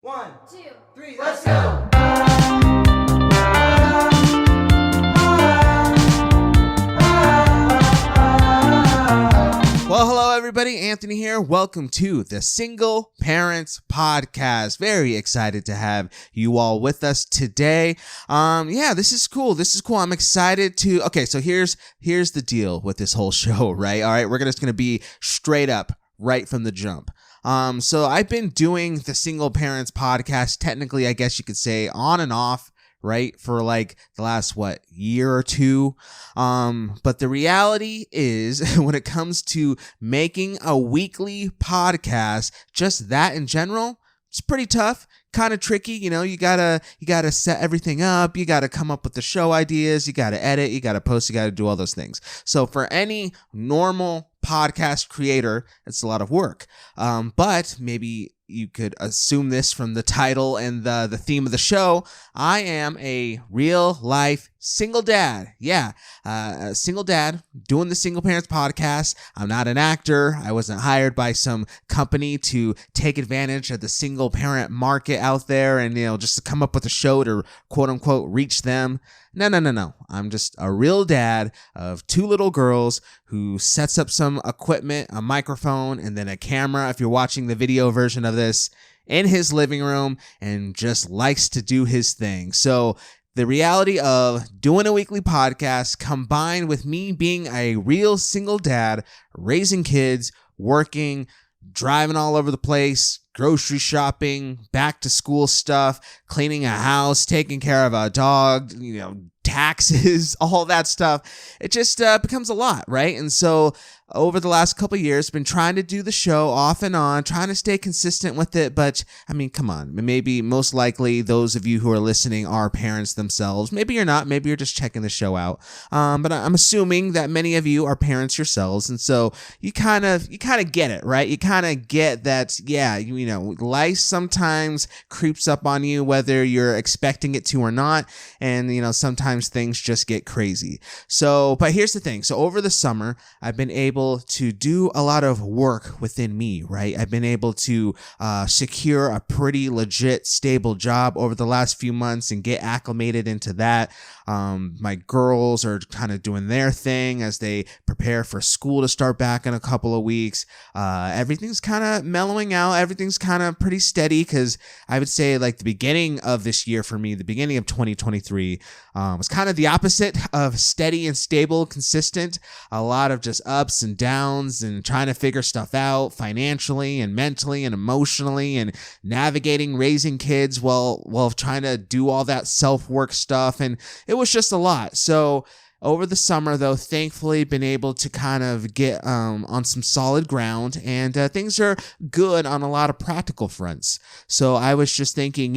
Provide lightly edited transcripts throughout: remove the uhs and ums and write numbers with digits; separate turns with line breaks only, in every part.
1,
2,
3, let's go!
Well, hello everybody, Anthony here. Welcome to the Single Parents Podcast. Very excited to have you all with us today. This is cool. I'm excited to, so here's the deal with this whole show, right? All right, we're just going to be straight up right from the jump. So I've been doing the Single Parents Podcast, technically, I guess you could say on and off, right, for like the last year or two. But the reality is when it comes to making a weekly podcast, just that in general, it's pretty tough, kind of tricky. You know, you gotta set everything up. You gotta come up with the show ideas. You gotta edit. You gotta post. You gotta do all those things. So for any normal podcast creator, it's a lot of work. But maybe you could assume this from the title and the theme of the show. I am a real life single dad. Yeah, a single dad doing the Single Parents Podcast. I'm not an actor. I wasn't hired by some company to take advantage of the single parent market out there and, just to come up with a show to quote unquote reach them. No. I'm just a real dad of two little girls who sets up some equipment, a microphone, and then a camera, if you're watching the video version of this, in his living room and just likes to do his thing. So the reality of doing a weekly podcast combined with me being a real single dad, raising kids, working, driving all over the place, grocery shopping, back to school stuff, cleaning a house, taking care of a dog, taxes, all that stuff. It just becomes a lot, right? And so over the last couple of years, been trying to do the show off and on, trying to stay consistent with it. But I mean, come on, maybe most likely those of you who are listening are parents themselves. Maybe you're not, maybe you're just checking the show out. But I'm assuming that many of you are parents yourselves. And so you kind of get it, right? You kind of get that, life sometimes creeps up on you, whether you're expecting it to or not. And, sometimes things just get crazy. So, but here's the thing. So over the summer, I've been able to do a lot of work within me, right? I've been able to secure a pretty legit, stable job over the last few months and get acclimated into that. My girls are kind of doing their thing as they prepare for school to start back in a couple of weeks. Everything's kind of mellowing out. Everything's kind of pretty steady because I would say like the beginning of this year for me, the beginning of 2023 was kind of the opposite of steady and stable, consistent. A lot of just ups and downs and trying to figure stuff out financially and mentally and emotionally and navigating raising kids while trying to do all that self-work stuff. And it was just a lot. So over the summer, though, thankfully been able to kind of get on some solid ground, and things are good on a lot of practical fronts. So I was just thinking,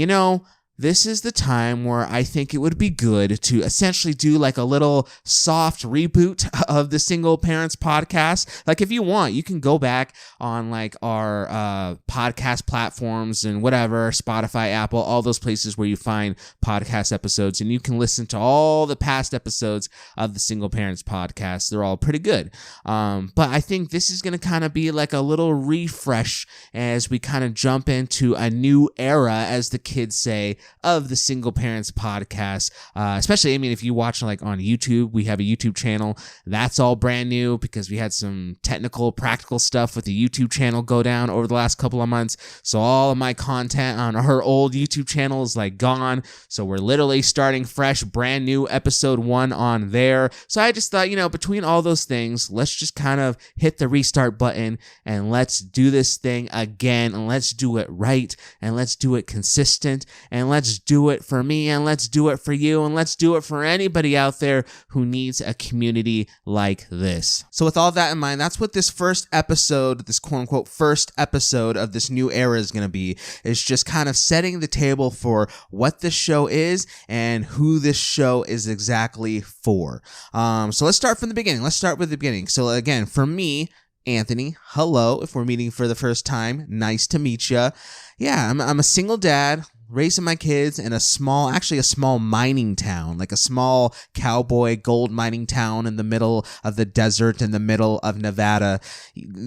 this is the time where I think it would be good to essentially do like a little soft reboot of the Single Parents Podcast. Like if you want, you can go back on like our podcast platforms and whatever, Spotify, Apple, all those places where you find podcast episodes, and you can listen to all the past episodes of the Single Parents Podcast. They're all pretty good. But I think this is going to kind of be like a little refresh as we kind of jump into a new era, as the kids say, of the Single Parents Podcast. Especially, if you watch like on YouTube, we have a YouTube channel. That's all brand new because we had some technical, practical stuff with the YouTube channel go down over the last couple of months. So all of my content on her old YouTube channel is like gone. So we're literally starting fresh, brand new episode 1 on there. So I just thought, between all those things, let's just kind of hit the restart button and let's do this thing again, and let's do it right, and let's do it consistent, and let's do it for me, and let's do it for you, and let's do it for anybody out there who needs a community like this. So with all that in mind, that's what this first episode, this quote unquote first episode of this new era is going to be, is just kind of setting the table for what this show is and who this show is exactly for. So let's start from the beginning. Let's start with the beginning. So again, for me, Anthony, hello. If we're meeting for the first time, nice to meet you. Yeah, I'm a single dad, raising my kids in a small mining town, like a small cowboy gold mining town in the middle of the desert in the middle of Nevada,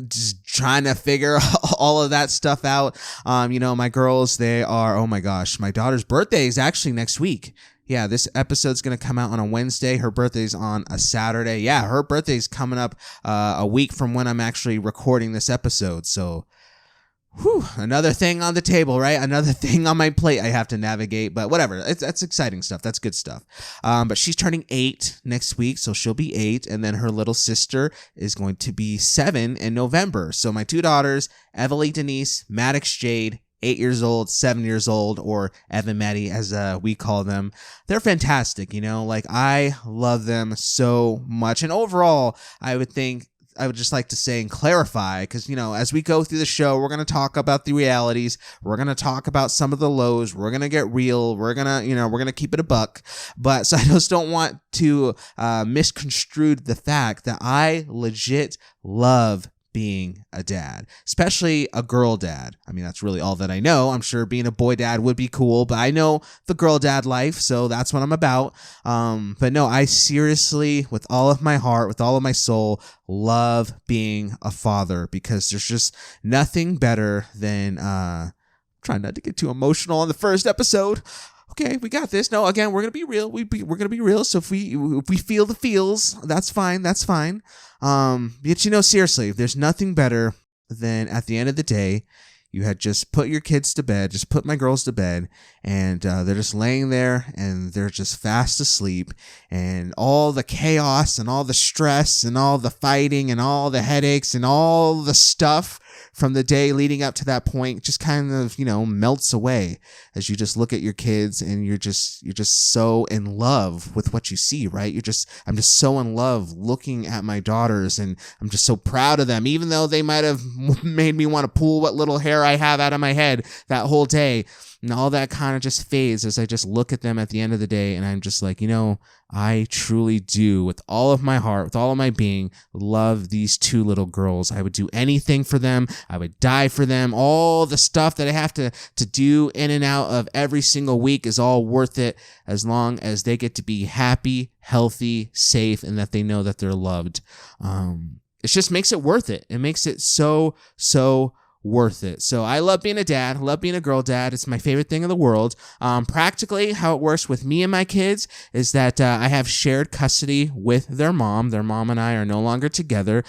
just trying to figure all of that stuff out. My girls, they are, oh my gosh, my daughter's birthday is actually next week. Yeah, this episode's going to come out on a Wednesday. Her birthday's on a Saturday. Yeah, her birthday's coming up a week from when I'm actually recording this episode. So, another thing on the table, right? Another thing on my plate I have to navigate, but whatever. That's exciting stuff. That's good stuff. But she's turning 8 next week, so she'll be 8. And then her little sister is going to be 7 in November. So my 2 daughters, Evalie Denise, Maddox Jade, 8 years old, 7 years old, or Evan Maddie as we call them. They're fantastic, I love them so much. And overall, I would just like to say and clarify, because, as we go through the show, we're going to talk about the realities. We're going to talk about some of the lows. We're going to get real. We're going to keep it a buck. But so I just don't want to misconstrue the fact that I legit love being a dad, especially a girl dad. I mean, that's really all that I know. I'm sure being a boy dad would be cool, but I know the girl dad life, so that's what I'm about. But no, I seriously, with all of my heart, with all of my soul, love being a father, because there's just nothing better than trying not to get too emotional on the first episode. Okay, we got this. No, again, we're gonna be real. We're gonna be real. So if we feel the feels, that's fine. That's fine. But seriously, there's nothing better than at the end of the day, you had just put your kids to bed, just put my girls to bed, and they're just laying there and they're just fast asleep, and all the chaos and all the stress and all the fighting and all the headaches and all the stuff from the day leading up to that point just kind of, melts away as you just look at your kids, and you're just so in love with what you see, right? I'm just so in love looking at my daughters, and I'm just so proud of them, even though they might have made me want to pull what little hair I have out of my head that whole day. And all that kind of just fades as I just look at them at the end of the day, and I'm just like, I truly do, with all of my heart, with all of my being, love these 2 little girls. I would do anything for them. I would die for them. All the stuff that I have to do in and out of every single week is all worth it, as long as they get to be happy, healthy, safe, and that they know that they're loved. It just makes it worth it. It makes it so worth it. So I love being a dad. I love being a girl dad. It's my favorite thing in the world. Practically, how it works with me and my kids is that I have shared custody with their mom. Their mom and I are no longer together.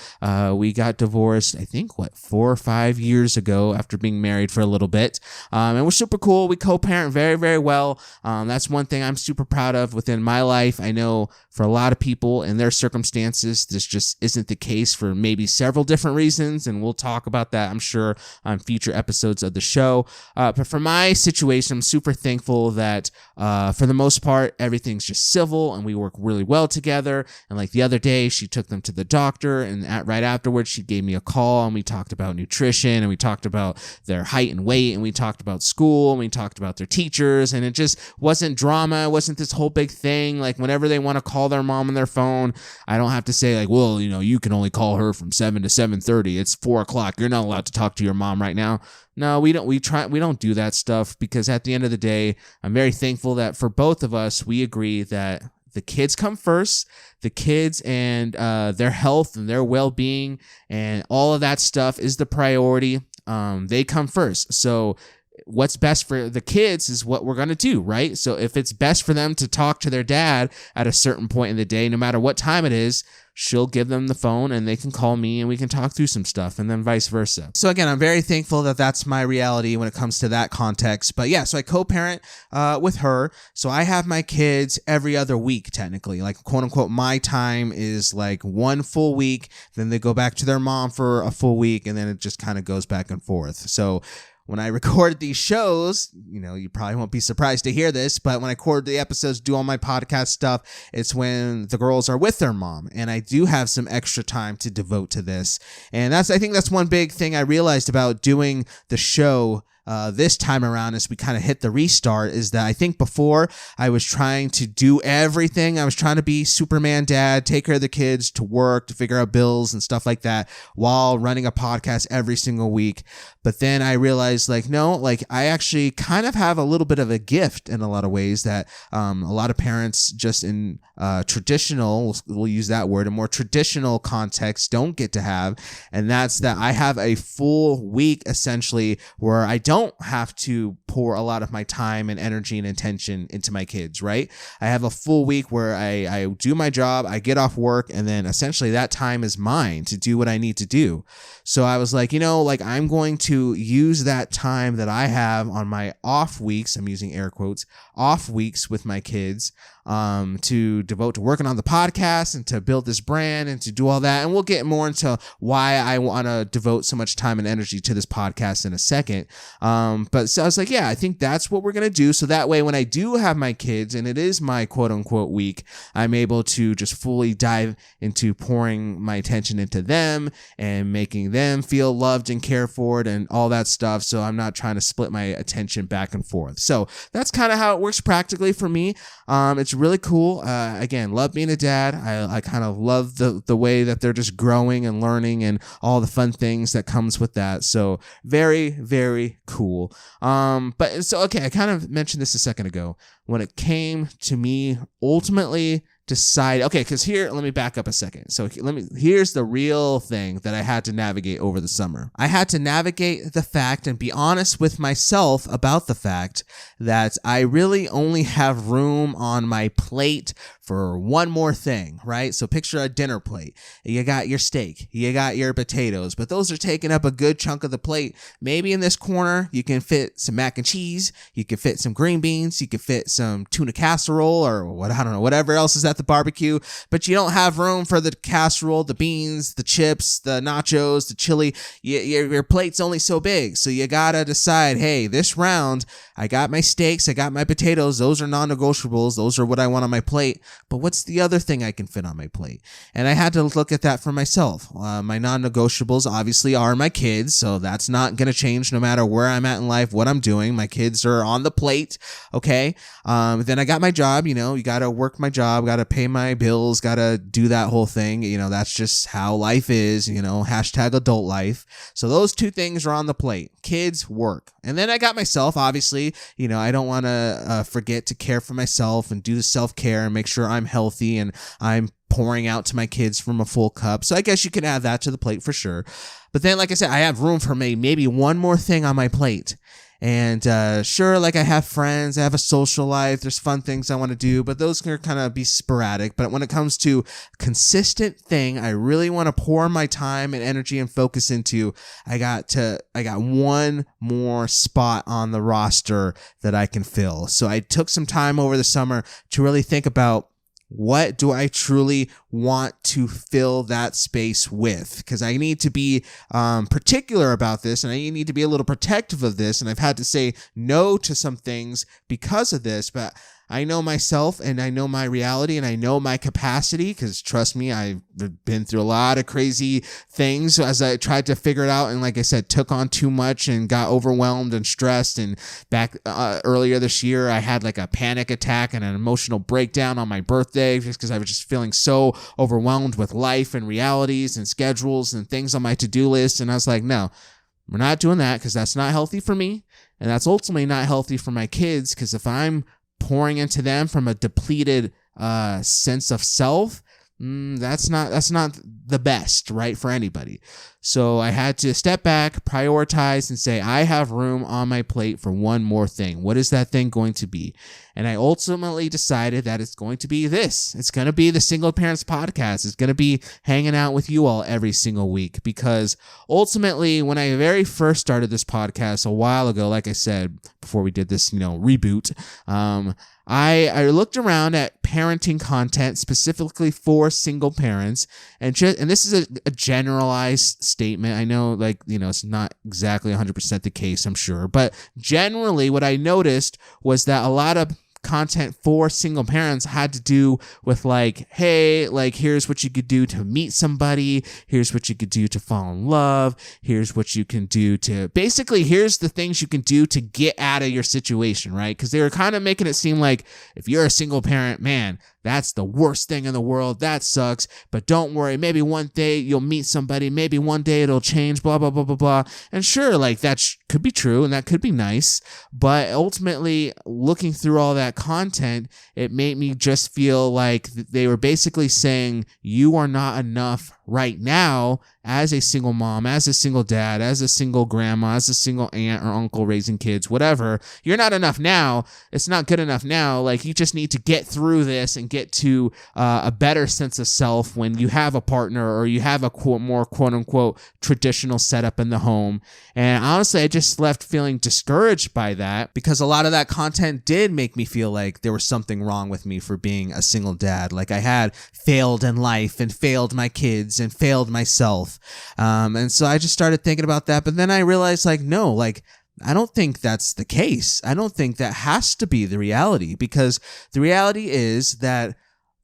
We got divorced, I think, 4 or 5 years ago after being married for a little bit. And we're super cool. We co-parent very, very well. That's one thing I'm super proud of within my life. I know for a lot of people in their circumstances, this just isn't the case for maybe several different reasons, and we'll talk about that, I'm sure, on future episodes of the show. But for my situation, I'm super thankful that for the most part, everything's just civil and we work really well together. And like the other day, she took them to the doctor, and right afterwards, she gave me a call, and we talked about nutrition, and we talked about their height and weight, and we talked about school, and we talked about their teachers, and it just wasn't drama. It wasn't this whole big thing. Like whenever they want to call their mom on their phone, I don't have to say like, well, you can only call her from 7 to 7:30. It's 4 o'clock. You're not allowed to talk to your mom right now. No, we don't. We don't do that stuff, because at the end of the day, I'm very thankful that for both of us, we agree that the kids come first. The kids and their health and their well-being and all of that stuff is the priority. They come first. So what's best for the kids is what we're going to do, right? So if it's best for them to talk to their dad at a certain point in the day, no matter what time it is, she'll give them the phone and they can call me and we can talk through some stuff, and then vice versa. So again, I'm very thankful that that's my reality when it comes to that context. But yeah, so I co-parent with her. So I have my kids every other week, technically. Like, quote unquote, my time is like 1 full week. Then they go back to their mom for a full week, and then it just kind of goes back and forth. So when I record these shows, you probably won't be surprised to hear this, but when I record the episodes, do all my podcast stuff, it's when the girls are with their mom. And I do have some extra time to devote to this. And I think that's one big thing I realized about doing the show this time around as we kind of hit the restart is that I think before I was trying to do everything. I was trying to be Superman dad, take care of the kids, to work, to figure out bills and stuff like that while running a podcast every single week. But then I realized no, I actually kind of have a little bit of a gift in a lot of ways that a lot of parents just in traditional, we'll use that word, a more traditional context don't get to have. And that's that I have a full week essentially where I don't have to pour a lot of my time and energy and attention into my kids, right? I have a full week where I do my job, I get off work, and then essentially that time is mine to do what I need to do. So I was I'm going to use that time that I have on my off weeks, I'm using air quotes, off weeks with my kids, to devote to working on the podcast and to build this brand and to do all that. And we'll get more into why I want to devote so much time and energy to this podcast in a second. But so I was I think that's what we're going to do. So that way, when I do have my kids and it is my quote unquote week, I'm able to just fully dive into pouring my attention into them and making them feel loved and cared for and all that stuff. So I'm not trying to split my attention back and forth. So that's kind of how it works practically for me. It's really cool. Again, love being a dad. I kind of love the way that they're just growing and learning and all the fun things that comes with that. So very, very cool. But so, okay, I kind of mentioned this a second ago when it came to me ultimately decide, okay, because here, let me back up a second. So here's the real thing that I had to navigate over the summer. I had to navigate the fact and be honest with myself about the fact that I really only have room on my plate for one more thing, right? So picture a dinner plate. You got your steak, you got your potatoes, but those are taking up a good chunk of the plate. Maybe in this corner, you can fit some mac and cheese, you can fit some green beans, you can fit some tuna casserole or what, I don't know, whatever else is at the barbecue, but you don't have room for the casserole, the beans, the chips, the nachos, the chili. Your plate's only so big. So you gotta decide, hey, this round, I got my steaks, I got my potatoes, those are non-negotiables, those are what I want on my plate, but what's the other thing I can fit on my plate? And I had to look at that for myself. My non-negotiables obviously are my kids, so that's not going to change no matter where I'm at in life, what I'm doing. My kids are on the plate, okay? Then I got my job, you got to work my job, got to pay my bills, got to do that whole thing. That's just how life is, hashtag adult life. So those two things are on the plate, kids, work. And then I got myself, obviously, I don't want to forget to care for myself and do the self-care and make sure I'm healthy and I'm pouring out to my kids from a full cup. So I guess you can add that to the plate for sure. But then, like I said, I have room for maybe one more thing on my plate. And sure, I have friends, I have a social life, there's fun things I want to do, but those can kind of be sporadic. But when it comes to consistent thing, I really want to pour my time and energy and focus into, I got one more spot on the roster that I can fill. So I took some time over the summer to really think about, what do I truly want to fill that space with? Because I need to be particular about this, and I need to be a little protective of this, and I've had to say no to some things because of this, but I know myself and I know my reality and I know my capacity, because trust me, I've been through a lot of crazy things as I tried to figure it out, and like I said, took on too much and got overwhelmed and stressed. And back earlier this year, I had a panic attack and an emotional breakdown on my birthday just because I was just feeling so overwhelmed with life and realities and schedules and things on my to-do list. And I was like, no, we're not doing that, because that's not healthy for me, and that's ultimately not healthy for my kids, because if I'm pouring into them from a depleted sense of self, that's not the best, right, for anybody. So I had to step back, prioritize, and say, I have room on my plate for one more thing. What is that thing going to be? And I ultimately decided that it's going to be this. It's going to be the Single Parents Podcast. It's going to be hanging out with you all every single week, because ultimately, when I very first started this podcast a while ago, like I said, before we did this, reboot, I looked around at parenting content specifically for single parents, and this is a generalized statement. I know, it's not exactly 100% the case, I'm sure, but generally what I noticed was that a lot of content for single parents had to do with like, hey, like here's what you could do to meet somebody, here's what you could do to fall in love, here's what you can do to basically, here's the things you can do to get out of your situation, right? Because they were kind of making it seem like if you're a single parent, man, that's the worst thing in the world. That sucks. But don't worry. Maybe one day you'll meet somebody. Maybe one day it'll change, blah, blah, blah, blah, blah. And sure, like that could be true and that could be nice. But ultimately, looking through all that content, it made me just feel like they were basically saying you are not enough right now as a single mom, as a single dad, as a single grandma, as a single aunt or uncle raising kids, whatever. You're not enough now. It's not good enough now. Like you just need to get through this and get to a better sense of self when you have a partner or you have a more quote unquote traditional setup in the home. And honestly, I just left feeling discouraged by that because a lot of that content did make me feel like there was something wrong with me for being a single dad. Like I had failed in life and failed my kids and failed myself. And so I just started thinking about that. But then I realized like, no, like, I don't think that's the case. I don't think that has to be the reality because the reality is that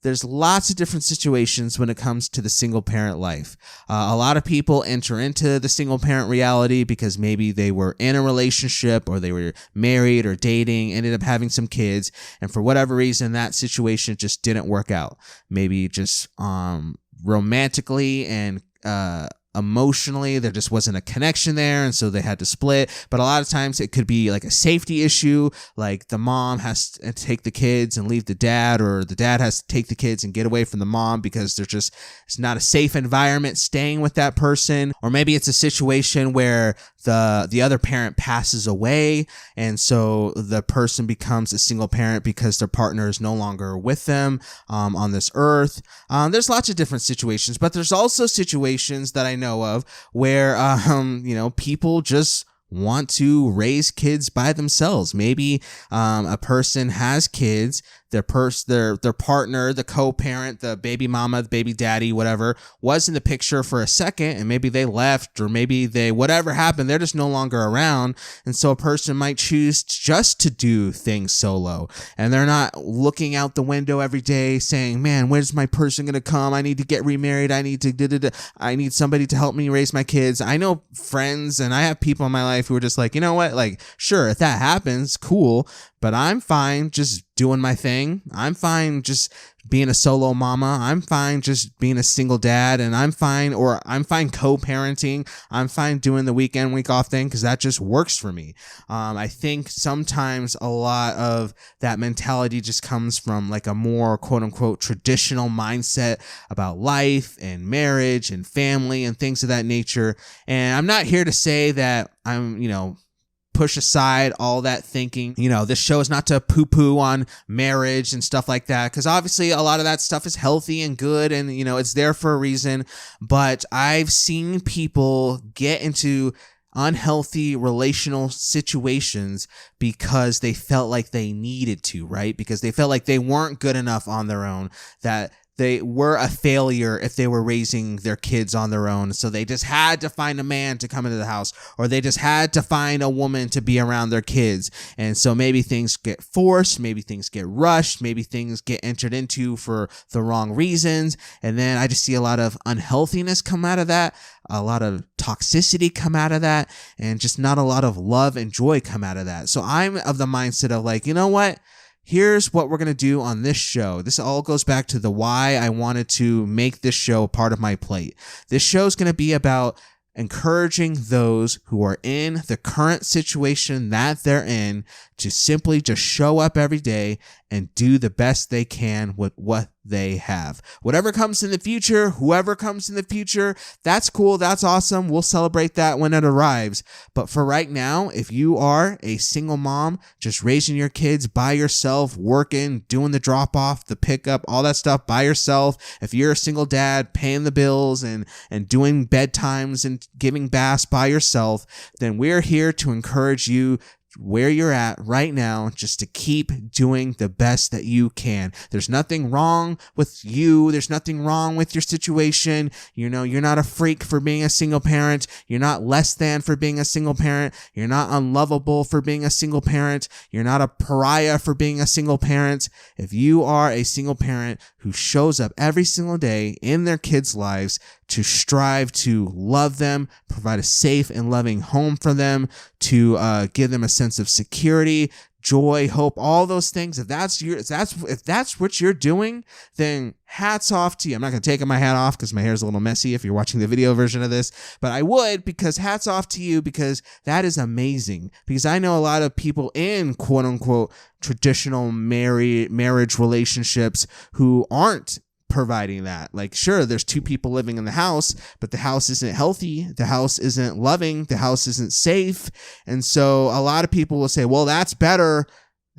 there's lots of different situations when it comes to the single parent life. A lot of people enter into the single parent reality because maybe they were in a relationship or they were married or dating, ended up having some kids. And for whatever reason, that situation just didn't work out. Maybe just romantically and emotionally there just wasn't a connection there, and so they had to split. But a lot of times it could be like a safety issue, like the mom has to take the kids and leave the dad, or the dad has to take the kids and get away from the mom because it's not a safe environment staying with that person. Or maybe it's a situation where the other parent passes away, and so the person becomes a single parent because their partner is no longer with them on this earth. There's lots of different situations, but there's also situations that I know of where people just want to raise kids by themselves. Maybe a person has kids, their partner, the co-parent, the baby mama, the baby daddy, whatever, was in the picture for a second, and maybe they left, or maybe whatever happened, they're just no longer around. And so a person might choose just to do things solo, and they're not looking out the window every day saying, man, where's my person going to come? I need to get remarried. I need somebody to help me raise my kids. I know friends and I have people in my life who are just like, you know what? Like, sure, if that happens, cool. But I'm fine just doing my thing. I'm fine just being a solo mama. I'm fine just being a single dad, and I'm fine co-parenting. I'm fine doing the weekend, week off thing because that just works for me. I think sometimes a lot of that mentality just comes from like a more quote unquote traditional mindset about life and marriage and family and things of that nature. And I'm not here to say that I'm, push aside all that thinking. This show is not to poo-poo on marriage and stuff like that, because obviously a lot of that stuff is healthy and good, and it's there for a reason. But I've seen people get into unhealthy relational situations because they felt like they needed to, right? Because they felt like they weren't good enough on their own, that they were a failure if they were raising their kids on their own. So they just had to find a man to come into the house, or they just had to find a woman to be around their kids. And so maybe things get forced, maybe things get rushed, maybe things get entered into for the wrong reasons. And then I just see a lot of unhealthiness come out of that, a lot of toxicity come out of that, and just not a lot of love and joy come out of that. So I'm of the mindset of like, you know what? Here's what we're going to do on this show. This all goes back to the why I wanted to make this show part of my plate. This show is going to be about encouraging those who are in the current situation that they're in to simply just show up every day and do the best they can with what they have. Whatever comes in the future, whoever comes in the future, that's cool. That's awesome. We'll celebrate that when it arrives. But for right now, if you are a single mom, just raising your kids by yourself, working, doing the drop off, the pickup, all that stuff by yourself. If you're a single dad, paying the bills and doing bedtimes and giving baths by yourself, then we're here to encourage you where you're at right now, just to keep doing the best that you can. There's nothing wrong with you. There's nothing wrong with your situation. You're not a freak for being a single parent. You're not less than for being a single parent. You're not unlovable for being a single parent. You're not a pariah for being a single parent. If you are a single parent who shows up every single day in their kids' lives to strive to love them, provide a safe and loving home for them, to give them a sense of security, joy, hope, all those things. If that's what you're doing, then hats off to you. I'm not going to take my hat off because my hair is a little messy if you're watching the video version of this, but I would, because hats off to you, because that is amazing. Because I know a lot of people in quote unquote traditional marriage relationships who aren't providing that. Like, sure, there's two people living in the house, but the house isn't healthy, the house isn't loving, the house isn't safe. And so a lot of people will say, well, that's better,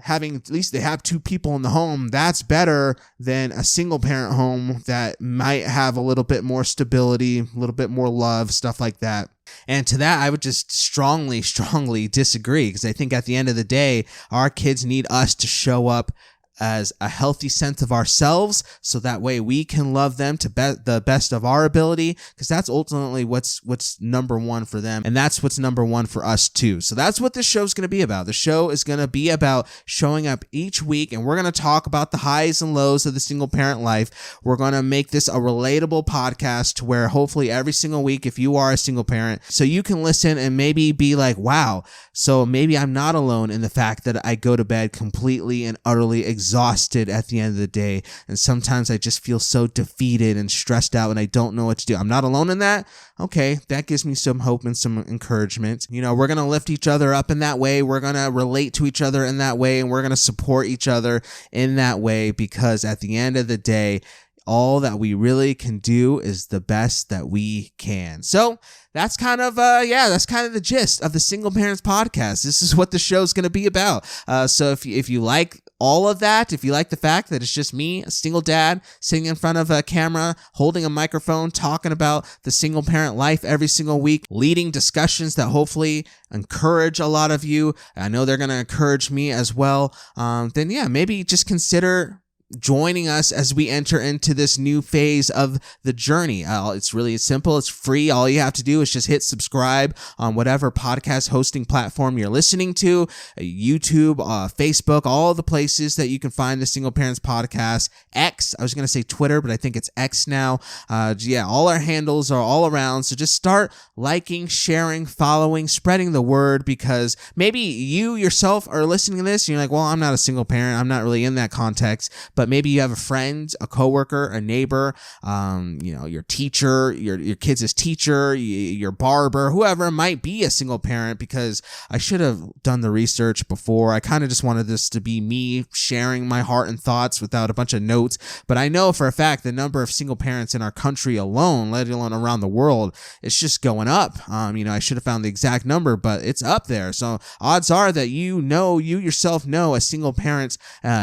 having at least they have two people in the home, that's better than a single parent home that might have a little bit more stability, a little bit more love, stuff like that. And to that, I would just strongly disagree, because I think at the end of the day, our kids need us to show up as a healthy sense of ourselves, so that way we can love them to the best of our ability, because that's ultimately what's number one for them, and that's what's number one for us too. So that's what this show's going to be about. The show is going to be about showing up each week, and we're going to talk about the highs and lows of the single parent life. We're going to make this a relatable podcast to where hopefully every single week, if you are a single parent, so you can listen and maybe be like, wow, so maybe I'm not alone in the fact that I go to bed completely and utterly exhausted at the end of the day, and sometimes I just feel so defeated and stressed out and I don't know what to do. I'm not alone in that. Okay, that gives me some hope and some encouragement. We're going to lift each other up in that way. We're going to relate to each other in that way, and we're going to support each other in that way, because at the end of the day, all that we really can do is the best that we can. So that's kind of the gist of the Single Parents Podcast. This is what the show's going to be about. So if you like all of that, if you like the fact that it's just me, a single dad, sitting in front of a camera, holding a microphone, talking about the single parent life every single week, leading discussions that hopefully encourage a lot of you, I know they're going to encourage me as well, then yeah, maybe just consider joining us as we enter into this new phase of the journey. It's really simple. It's free. All you have to do is just hit subscribe on whatever podcast hosting platform you're listening to, YouTube, Facebook, all the places that you can find the Single Parents Podcast. X, I was going to say Twitter, but I think it's X now. All our handles are all around. So just start liking, sharing, following, spreading the word, because maybe you yourself are listening to this and you're like, well, I'm not a single parent. I'm not really in that context, but maybe you have a friend, a coworker, a neighbor, your teacher, your kid's teacher, your barber, whoever might be a single parent, because I should have done the research before. I kind of just wanted this to be me sharing my heart and thoughts without a bunch of notes. But I know for a fact the number of single parents in our country alone, let alone around the world, it's just going up. I should have found the exact number, but it's up there. So odds are that you yourself know a single parent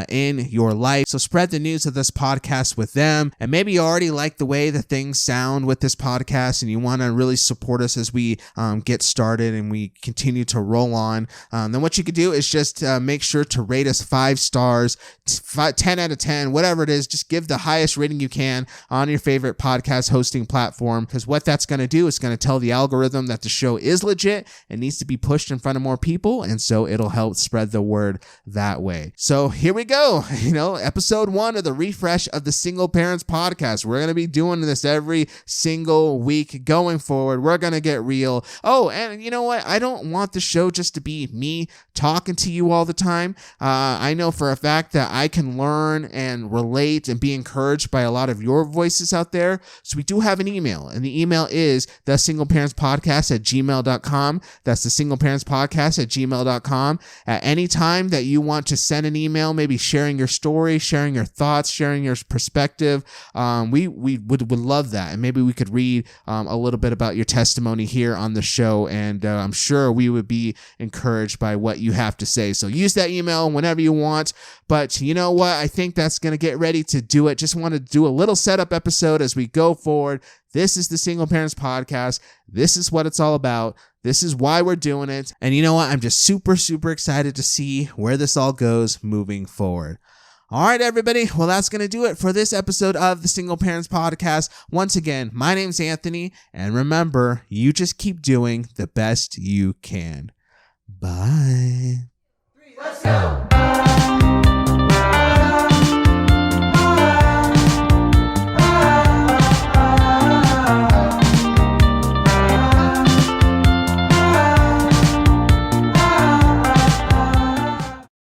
in your life. So spread the news of this podcast with them. And maybe you already like the way that things sound with this podcast and you want to really support us as we get started and we continue to roll on. Then what you could do is just make sure to rate us 5 stars, 10 out of 10, whatever it is. Just give the highest rating you can on your favorite podcast hosting platform, because what that's going to do is going to tell the algorithm that the show is legit and needs to be pushed in front of more people. And so it'll help spread the word that way. So here we go. Episode 1 of the refresh of the Single Parents Podcast. We're going to be doing this every single week going forward. We're going to get real. Oh, and you know what? I don't want the show just to be me talking to you all the time. I know for a fact that I can learn and relate and be encouraged by a lot of your voices out there. So we do have an email, and the email is thesingleparentspodcast@gmail.com. That's thesingleparentspodcast@gmail.com. At any time that you want to send an email, maybe sharing your story, sharing your thoughts, sharing your perspective, we would love that. And maybe we could read a little bit about your testimony here on the show, and I'm sure we would be encouraged by what you have to say. So use that email whenever you want. But you know what? I think that's going to get ready to do it. Just want to do a little setup episode as we go forward. This is the Single Parents Podcast. This is what it's all about. This is why we're doing it. And you know what? I'm just super, super excited to see where this all goes moving forward. All right, everybody. Well, that's going to do it for this episode of the Single Parents Podcast. Once again, my name's Anthony. And remember, you just keep doing the best you can. Bye.